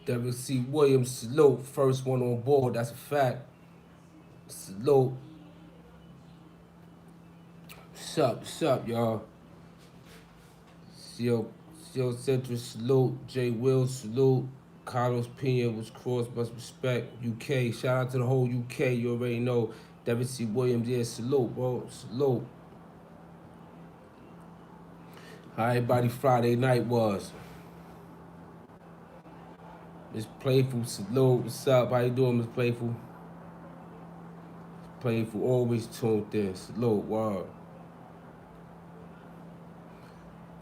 W.C. Williams, salute. First one on board, that's a fact. Salute. What's up, y'all? Seal Central, salute. J. Will, salute. Carlos Pena was Kross, much respect. UK, shout out to the whole UK. You already know. W.C. Williams, yeah, salute, bro. Salute. How everybody Friday night was. Miss Playful, salute. What's up? How you doing, Miss Playful? Playful, always tuned in. Salute, word.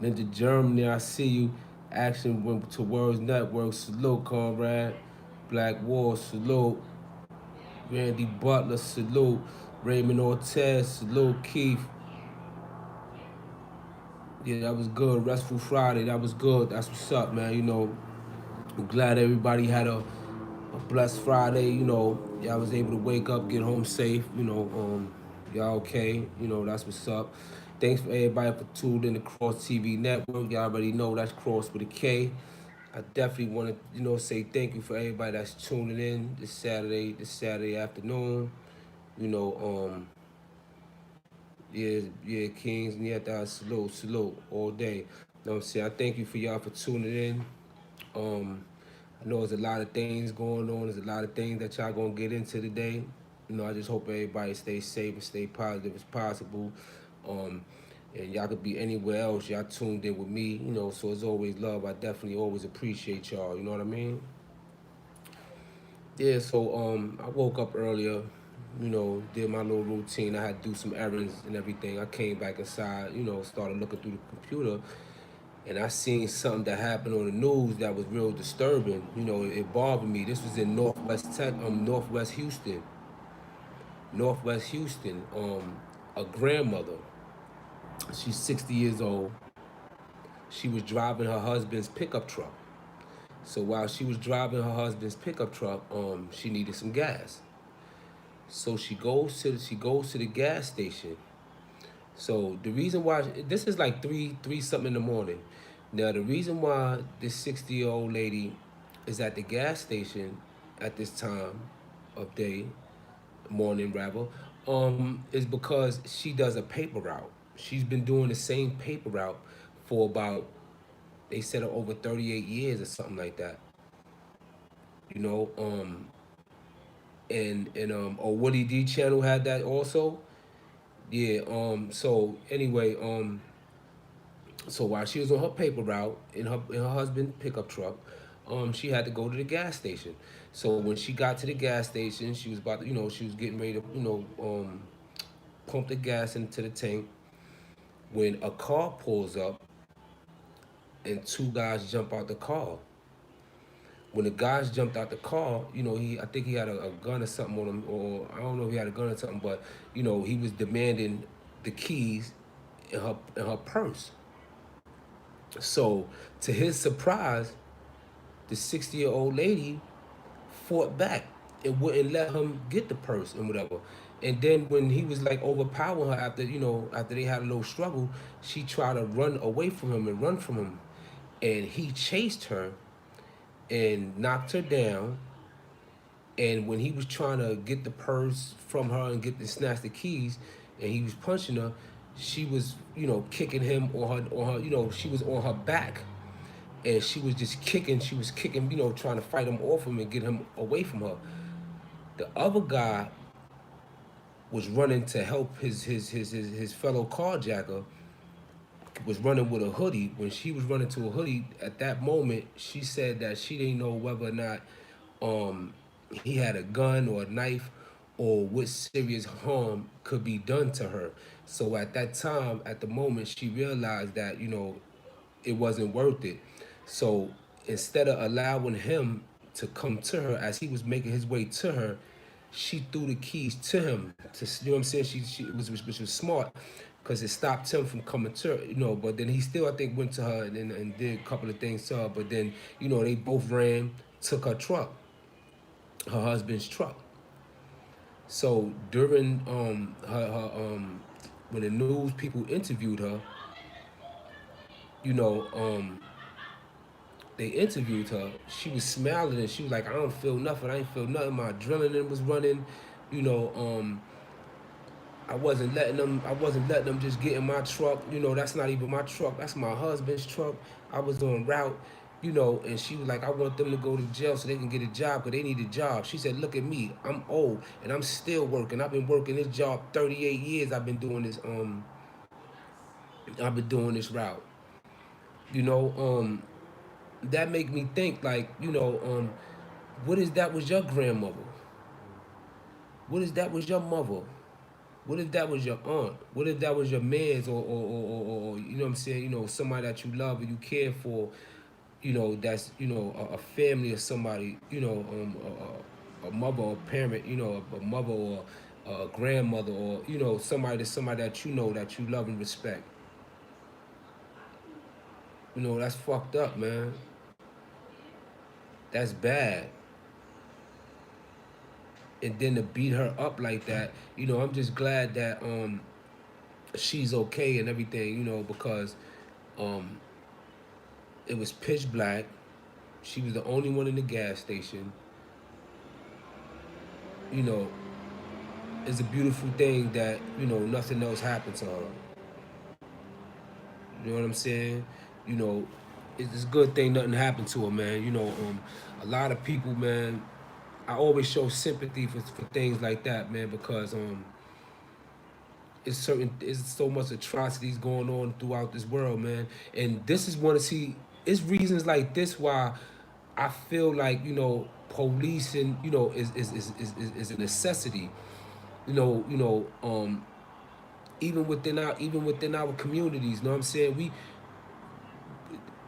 Ninja Germany, I see you. Action went towards network. Salute, comrade. Black Wall, salute. Randy Butler, salute. Raymond Ortez, salute. Keith. Yeah, that was good. Restful Friday, that was good. That's what's up, man. I'm glad everybody had a blessed Friday. Y'all was able to wake up, get home safe. Y'all okay. That's what's up. Thanks for everybody for tuning in the Kross TV network. Y'all already know that's Kross with a K. I definitely want to, say thank you for everybody that's tuning in this Saturday afternoon. You know, um, yeah, Kings, and yeah, that's salute, all day. You know what I'm saying? I thank you for y'all for tuning in. Um, I know there's a lot of things going on. There's a lot of things that y'all gonna get into today. I just hope everybody stays safe and stay positive as possible. Um, and y'all could be anywhere else. Y'all tuned in with me, so it's always love. I definitely always appreciate y'all, you know what I mean? Yeah, so I woke up earlier, did my little routine. I had to do some errands and everything. I came back inside, started looking through the computer, and I seen something that happened on the news that was real disturbing. It bothered me. This was in Northwest Houston, Northwest Houston. A grandmother, she's 60 years old. She was driving her husband's pickup truck. So while she was driving her husband's pickup truck, she needed some gas. So she goes to the gas station. So the reason why this is like three something in the morning. Now the reason why this 60-year-old lady is at the gas station at this time of day, morning rather, is because she does a paper route. She's been doing the same paper route for about, they said, over 38 years or something like that. You know, and Woody D channel had that also. Yeah. So while she was on her paper route in her husband's pickup truck, she had to go to the gas station. So when she got to the gas station, she was about to, she was getting ready to, pump the gas into the tank when a car pulls up and two guys jump out the car. When the guys jumped out the car, I think he had a gun or something on him, or I don't know if he had a gun or something, but he was demanding the keys in her purse. So to his surprise, the 60-year-old lady fought back and wouldn't let him get the purse and whatever. And then when he was like overpowering her after they had a little struggle, she tried to run away from him and run from him. And he chased her and knocked her down. And when he was trying to get the purse from her and get the snatch the keys, and he was punching her, she was, kicking him on her, she was on her back, and she was just kicking. She was kicking, trying to fight him off him and get him away from her. The other guy was running to help his fellow carjacker. Was running with a hoodie. When she was running to a hoodie, at that moment, she said that she didn't know whether or not he had a gun or a knife or what serious harm could be done to her. So at that time, at the moment, she realized that, it wasn't worth it. So instead of allowing him to come to her as he was making his way to her, she threw the keys to him. You know what I'm saying? She was which was smart because it stopped him from coming to her. But then he still, I think, went to her and did a couple of things to her. But then they both ran, took her truck, her husband's truck. So during when the news people interviewed her, you know, um they interviewed her, she was smiling and she was like, I don't feel nothing. I ain't feel nothing. My adrenaline was running. You know, I wasn't letting them just get in my truck. You know, that's not even my truck. That's my husband's truck. I was on route, you know, and she was like, I want them to go to jail so they can get a job because they need a job. She said, look at me. I'm old and I'm still working. I've been working this job 38 years. I've been doing this route. You know, that make me think like, you know, what if that was your grandmother? What if that was your mother? What if that was your aunt? What if that was your man's or you know what I'm saying? You know, somebody that you love and you care for, you know, that's, you know, a family or somebody, you know, a mother or parent, you know, a mother or a grandmother or, you know, somebody that you know that you love and respect. You know, that's fucked up, man. That's bad. And then to beat her up like that, you know, I'm just glad that she's okay and everything, you know, because um it was pitch black. She was the only one in the gas station. You know, it's a beautiful thing that, you know, nothing else happened to her. You know what I'm saying? You know, it's a good thing nothing happened to her, man. You know, a lot of people, man, I always show sympathy for things like that, man, because it's so much atrocities going on throughout this world, man. And this is one to see it's reasons like this why I feel like, you know, policing, you know, is a necessity. You know, even within our communities, you know what I'm saying?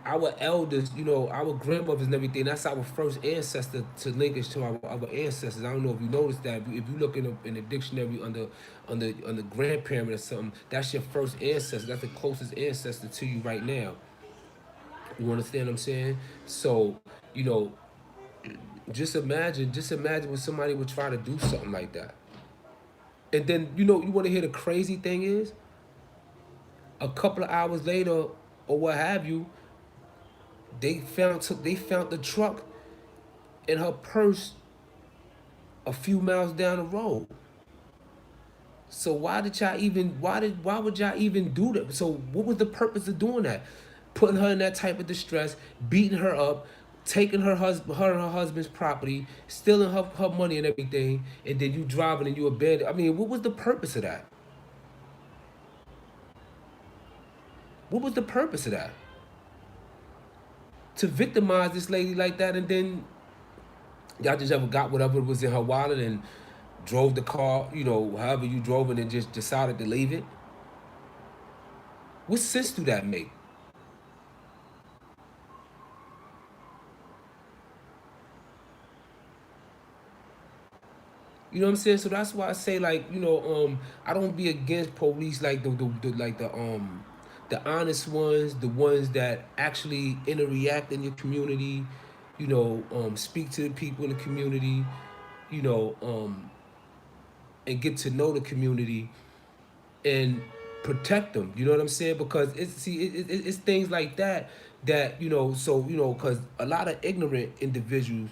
Our elders, you know, our grandmothers and everything, that's our first ancestor to linkage to our ancestors. I don't know if you noticed that. If you look in the dictionary under grandparent or something, that's your first ancestor. That's the closest ancestor to you right now. You understand what I'm saying? So, you know, just imagine when somebody would try to do something like that. And then, you know, you want to hear the crazy thing is, a couple of hours later or what have you, they found the truck in her purse a few miles down the road. So why would y'all even do that? So what was the purpose of doing that? Putting her in that type of distress, beating her up, taking her and her husband's property, stealing her money and everything, and then you driving and you abandon. I mean, what was the purpose of that? What was the purpose of that? To victimize this lady like that, and then y'all just ever got whatever was in her wallet and drove the car, you know, however you drove it and just decided to leave it? What sense do that make? You know what I'm saying? So that's why I say, like, you know, I don't be against police, like the honest ones, the ones that actually interact in your community, you know, speak to the people in the community, you know, and get to know the community and protect them. You know what I'm saying? Because it's things like that that, you know. So, you know, because a lot of ignorant individuals,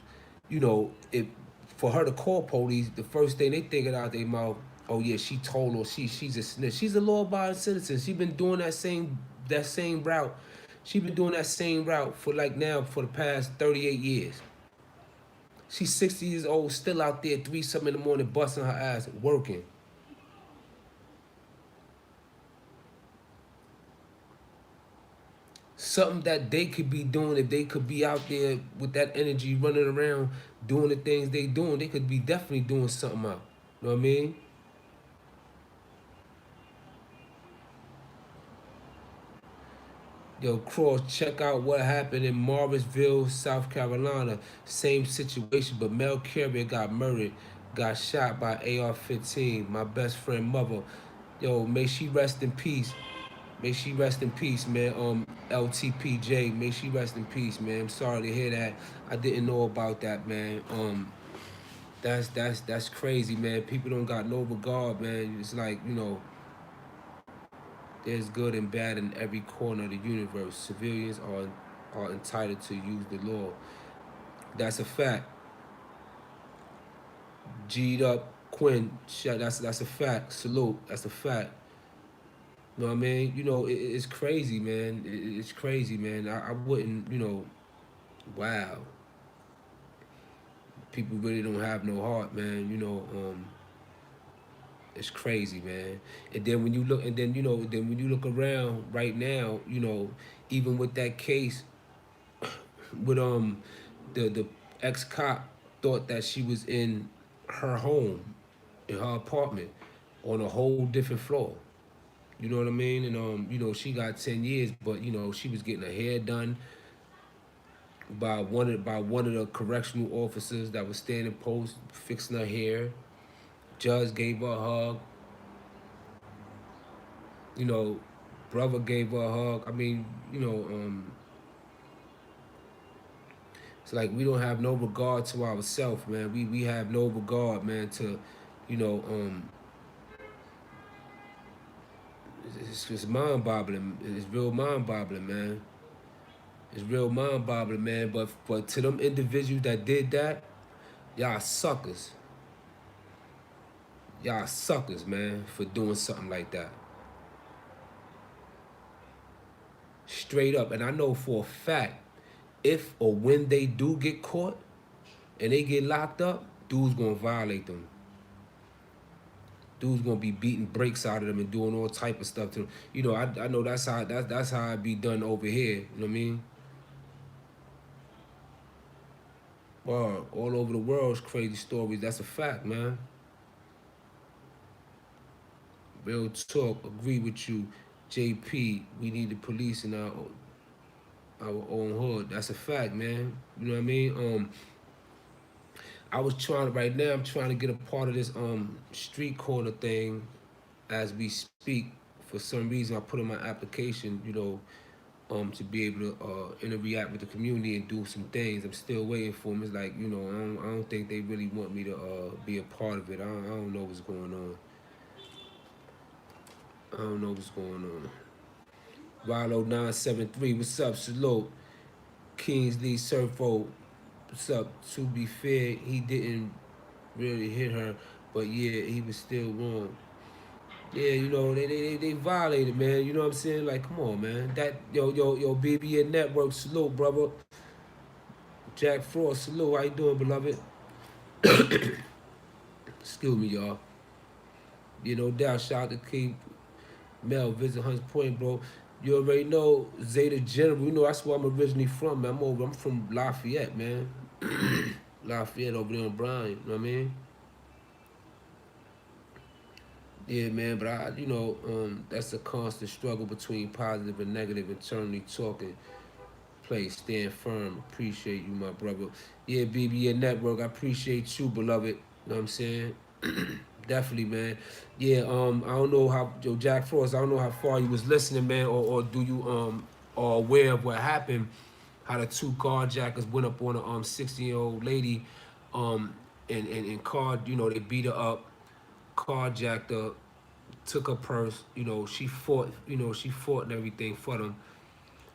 you know, if for her to call police, the first thing they thinking out their mouth, oh yeah, she told, or she's a snitch. She's a law-abiding citizen. She been doing that same route. She been doing that same route for like now for the past 38 years. She's 60 years old, still out there 3 something in the morning, busting her ass, working. Something that they could be doing, if they could be out there with that energy running around doing the things they doing, they could be definitely doing something out. You know what I mean? Yo, Kross, check out what happened in Morrisville, South Carolina. Same situation, but Mel Carrier got murdered, got shot by AR-15. My best friend mother. Yo, may she rest in peace. May she rest in peace, man. LTPJ, may she rest in peace, man. I'm sorry to hear that. I didn't know about that, man. That's crazy, man. People don't got no regard, man. It's like, you know, there's good and bad in every corner of the universe. Civilians are are entitled to use the law. That's a fact. G'd up Quinn, that's a fact. Salute, that's a fact. You know what I mean? You know, it's crazy, man. It's crazy, man. I wouldn't, you know, wow. People really don't have no heart, man. You know, it's crazy, man. And then when you look, and then you know, then when you look around right now, you know, even with that case, with the ex cop thought that she was in her home, in her apartment, on a whole different floor. You know what I mean? And you know, she got 10 years, but you know, she was getting her hair done by one of the correctional officers that was standing post fixing her hair. Judge gave her a hug. You know, brother gave her a hug. I mean, you know, it's like we don't have no regard to ourselves, man. We have no regard, man, to, you know, it's mind boggling. It's real mind boggling, man. It's real mind boggling, man. But to them individuals that did that, y'all suckers. Y'all suckers, man, for doing something like that. Straight up. And I know for a fact, if or when they do get caught and they get locked up, dude's gonna violate them. Dude's gonna be beating brakes out of them and doing all type of stuff to them. You know, I know that's how it be done over here. You know what I mean? Well, all over the world's crazy stories. That's a fact, man. Real talk. Agree with you, JP. We need the police in our own hood. That's a fact, man. You know what I mean? I was trying right now. I'm trying to get a part of this street corner thing as we speak. For some reason, I put in my application, you know, to be able to interact with the community and do some things. I'm still waiting for them. It's like, you know, I don't think they really want me to be a part of it. I don't know what's going on. I don't know what's going on. Rilo 973, what's up? Salute. Kingsley Surfo, what's up? To be fair, he didn't really hit her, but yeah, he was still wrong. Yeah, you know, they violated, man. You know what I'm saying? Like, come on, man. That yo, BBN Network, salute, brother. Jack Frost, salute. How you doing, beloved? Excuse me, y'all. You know, doubt. Shout out to King Mel, visit Hunts Point, bro. You already know Zeta General. You know that's where I'm originally from, man. I'm from Lafayette, man. Lafayette over there on Bryan. You know what I mean? Yeah, man. But you know, that's a constant struggle between positive and negative. Internally talking, play, stand firm. Appreciate you, my brother. Yeah, BBN Network. I appreciate you, beloved. You know what I'm saying? Definitely, man. Yeah, I don't know how Jack Frost, I don't know how far you was listening, man, or do you are aware of what happened, how the two carjackers went up on a 16-year-old lady, and car, you know, they beat her up, carjacked her, took her purse, you know, she fought and everything for them.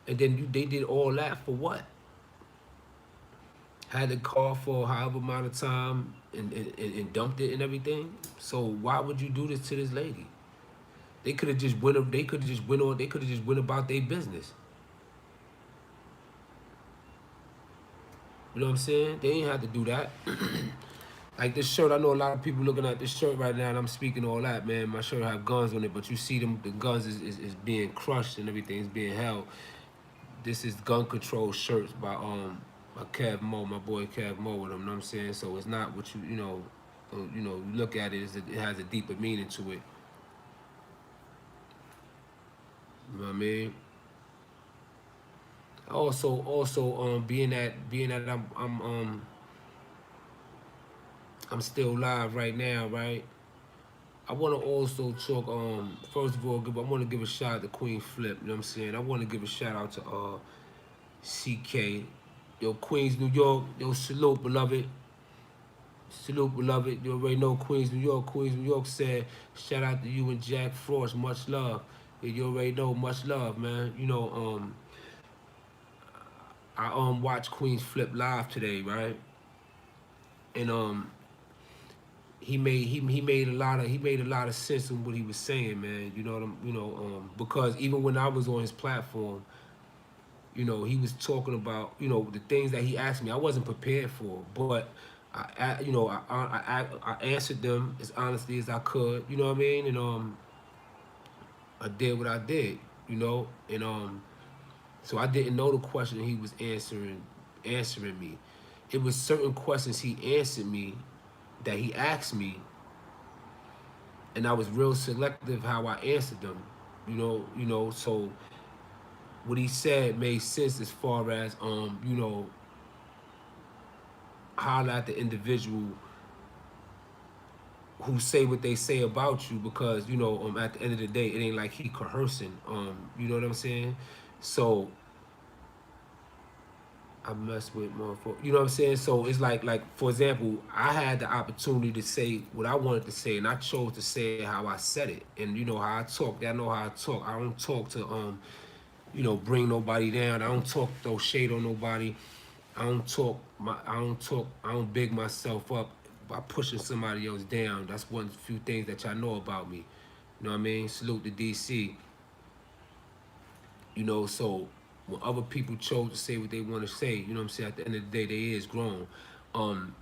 And then they did all that for what? Had the car for however amount of time and dumped it and everything. So why would you do this to this lady? They could have just went. They could have just went on. They could have just went about their business. You know what I'm saying? They ain't had to do that. Like this shirt, I know a lot of people looking at this shirt right now, and I'm speaking all that, man. My shirt have guns on it, but you see them, the guns is being crushed and everything is being held. This is gun control shirts by Kev Mo, my boy Kev Mo with him. You know what I'm saying? So it's not what you know, you look at it, it has a deeper meaning to it. You know what I mean? Also, being that I'm still live right now, right? I want to also talk. First of all, I want to give a shout out to Queen Flip. You know what I'm saying? I want to give a shout out to CK. Yo, Queens, New York. Yo, salute, beloved. Salute, beloved. You already know Queens, New York. Queens, New York said, shout out to you and Jack Frost. Much love. Yeah, you already know, much love, man. You know, I watched Queens Flip live today, right? And he made a lot of sense in what he was saying, man. You know what I'm, because even when I was on his platform, he was talking about, the things that he asked me. I wasn't prepared for, but I answered them as honestly as I could. You know what I mean? And I did what I did. And so I didn't know the question he was answering me. It was certain questions he answered me that he asked me, and I was real selective how I answered them. So what he said made sense as far as highlight the individual who say what they say about you, because at the end of the day it ain't like he coercing, you know what I'm saying? So I mess with motherfuckers. You know what I'm saying? So it's like for example, I had the opportunity to say what I wanted to say, and I chose to say it how I said it. And how I talk. Y'all know how I talk. I don't talk to bring nobody down. I don't talk throw shade on nobody. I don't big myself up by pushing somebody else down. That's one few things that y'all know about me. You know what I mean? Salute to DC. So when other people chose to say what they want to say, you know what I'm saying, at the end of the day they is grown. Um,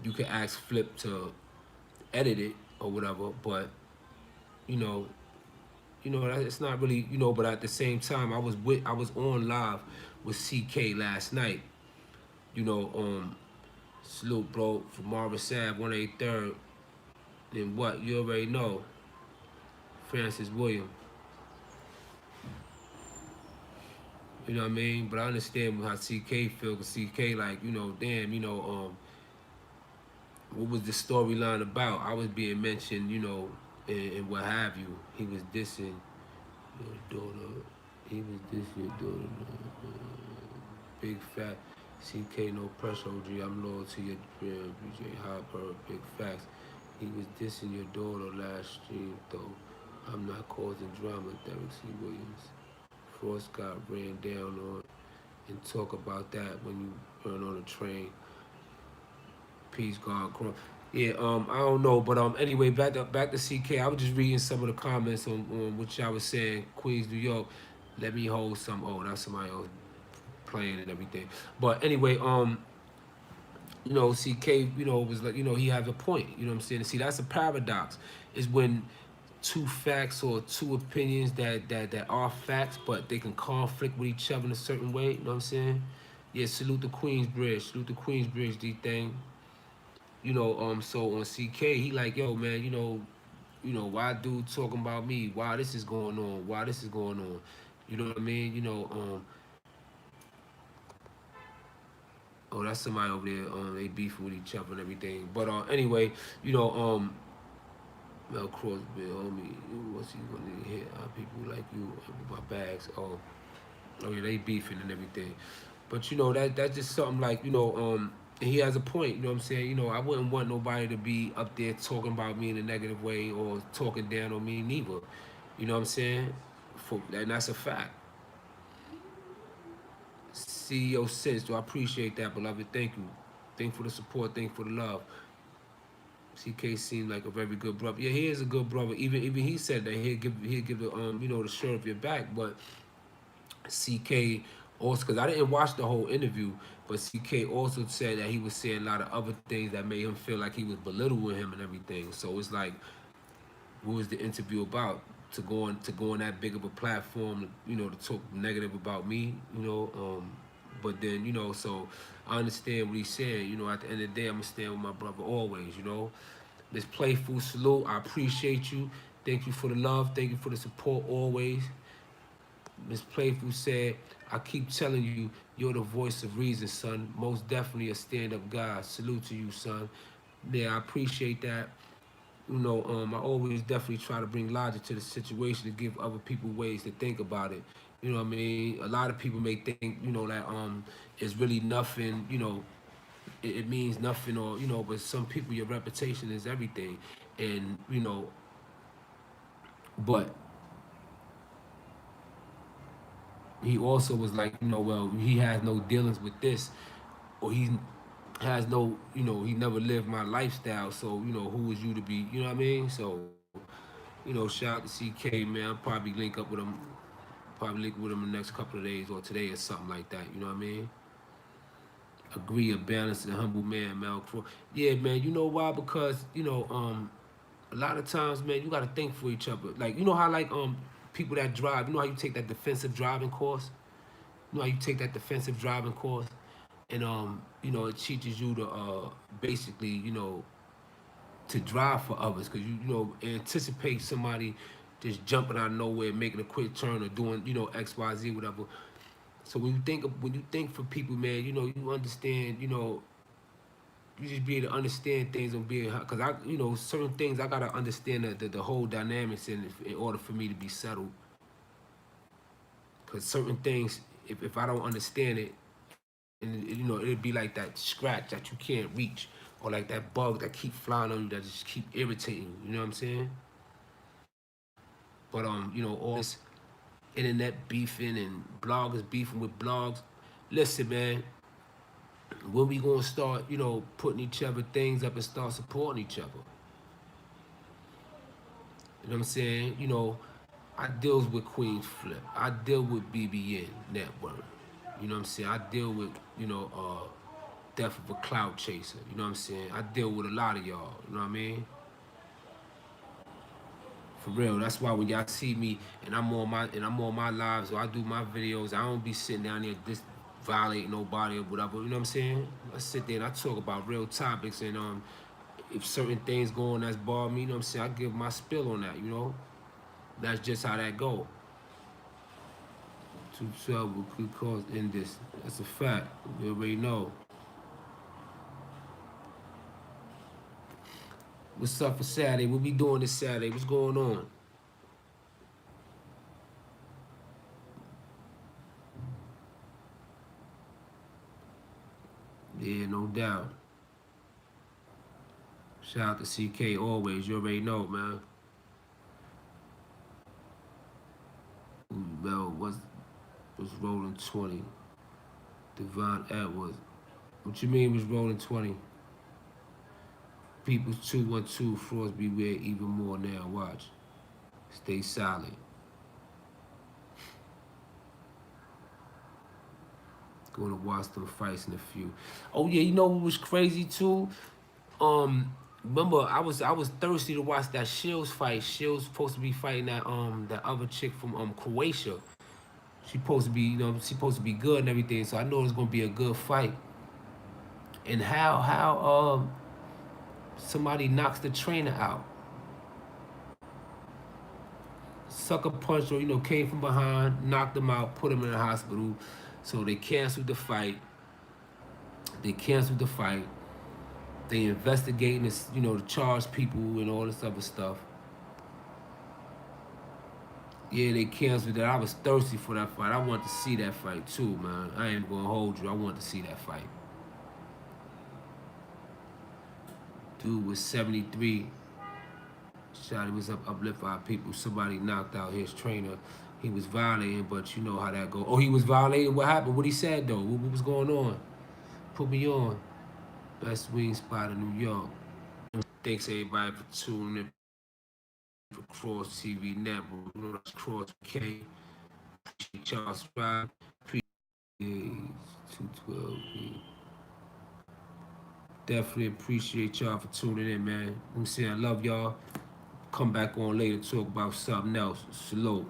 you can ask Flip to edit it or whatever, but you know, it's not really, but at the same time I was on live with CK last night. You know, salute bro from Marvin Sav 183rd. Then what? You already know. Francis William. You know what I mean? But I understand how CK feel, cause CK like, damn, what was the storyline about? I was being mentioned, and what have you. He was dissing your daughter. He was dissing your daughter. Big fat CK, no pressure, OG. I'm loyal to your BJ Hopper. Big facts. He was dissing your daughter last stream, though. I'm not causing drama, Derek C. Williams. Frost got ran down on, and talk about that when you run on a train. Peace, God, Kross. Yeah, I don't know, but anyway, back to CK. I was just reading some of the comments on what y'all was saying. Queens, New York. Let me hold some. Oh, that's somebody else playing and everything. But anyway, CK, was like, he has a point. You know what I'm saying? See, that's a paradox. Is when two facts or two opinions that are facts, but they can conflict with each other in a certain way. You know what I'm saying? Yeah, salute the Queensbridge. Salute the Queensbridge, D thing. So on CK, he like, yo, man, why dude talking about me? Why this is going on? Why this is going on? You know what I mean? Oh, that's somebody over there. They beefing with each other and everything. But anyway, Mel Kross, man, homie, what's he gonna hit? People like you, my bags. Oh yeah, they beefing and everything. But that's just something like, and he has a point, you know what I'm saying? I wouldn't want nobody to be up there talking about me in a negative way or talking down on me neither. You know what I'm saying? And that's a fact. CEO Sense, do I appreciate that, beloved? Thank you. Thank you for the support. Thank you for the love. CK seemed like a very good brother. Yeah, he is a good brother. Even he said that he'll give the the shirt off your back. But CK also, because I didn't watch the whole interview, but CK also said that he was saying a lot of other things that made him feel like he was belittling him and everything. So it's like, what was the interview about? To go on that big of a platform, to talk negative about me, but then, so I understand what he's saying. At the end of the day, I'm gonna stand with my brother always. This playful salute, I appreciate you. Thank you for the love. Thank you for the support always. Miss Playful said, I keep telling you, you're the voice of reason, son. Most definitely a stand-up guy. Salute to you, son. Yeah, I appreciate that. I always definitely try to bring logic to the situation to give other people ways to think about it. You know what I mean? A lot of people may think, that it's really nothing, it means nothing, or, but some people, your reputation is everything. And, but he also was like, well, he has no dealings with this, or he has no, he never lived my lifestyle. So, who is you to be, you know what I mean? So, shout out to CK, man. I'll probably link up with him, the next couple of days or today or something like that, you know what I mean? Agree, a balanced and humble man, Mel Kross. Yeah, man, you know why? Because, a lot of times, man, you gotta think for each other. Like, how like people that drive, how you take that defensive driving course? You know how you take that defensive driving course, and it teaches you to basically, to drive for others, because anticipate somebody just jumping out of nowhere, making a quick turn, or doing X, Y, Z, whatever. So when you think for people, man, you understand, you just be able to understand things and be, because certain things I gotta understand the whole dynamics in order for me to be settled. Because certain things, if I don't understand it, and it'd be like that scratch that you can't reach, or like that bug that keep flying on you that just keep irritating you. You know what I'm saying? But all this internet beefing and bloggers beefing with blogs. Listen, man, when we gonna start, putting each other things up and start supporting each other? You know what I'm saying? I deals with Queens Flip. I deal with BBN Network. You know what I'm saying? I deal with, death of a cloud chaser. You know what I'm saying? I deal with a lot of y'all. You know what I mean? For real. That's why when y'all see me and I'm on my lives or I do my videos, I don't be sitting down there this violating nobody or whatever. You know what I'm saying? I sit there and I talk about real topics, and if certain things go on that's bothering me, you know what I'm saying? I give my spill on that. That's just how that go. 212 will could cause in this. That's a fact. You already know. What's up for Saturday? What we doing this Saturday? What's going on? Yeah, no doubt. Shout out to CK always. You already know, man. Mel was rolling 20. Devon Edwards. What you mean was rolling 20? People's 212 frauds beware even more now. Watch. Stay silent. Going to watch them fights in a few. Oh yeah, you know what was crazy too? Remember I was thirsty to watch that Shields fight. Shields supposed to be fighting that other chick from Croatia. She supposed to be, she supposed to be good and everything. So I know it's gonna be a good fight. And how somebody knocks the trainer out. Sucker punch, or came from behind, knocked him out, put him in the hospital. So they canceled the fight. They canceled the fight. They investigating this, to charge people and all this other stuff. Yeah, they canceled it. I was thirsty for that fight. I wanted to see that fight too, man. I ain't gonna hold you. I wanted to see that fight. Dude was 73. Shot, he was uplift our people. Somebody knocked out his trainer. He was violating, but you know how that go. Oh, he was violating. What happened? What he said though? What was going on? Put me on. Best wing spot in New York. Thanks everybody for tuning in for Kross TV Network. You know that's Kross K. Appreciate y'all subscribe. Appreciate 212. Definitely appreciate y'all for tuning in, man. I'm saying I love y'all. Come back on later, talk about something else. Salute.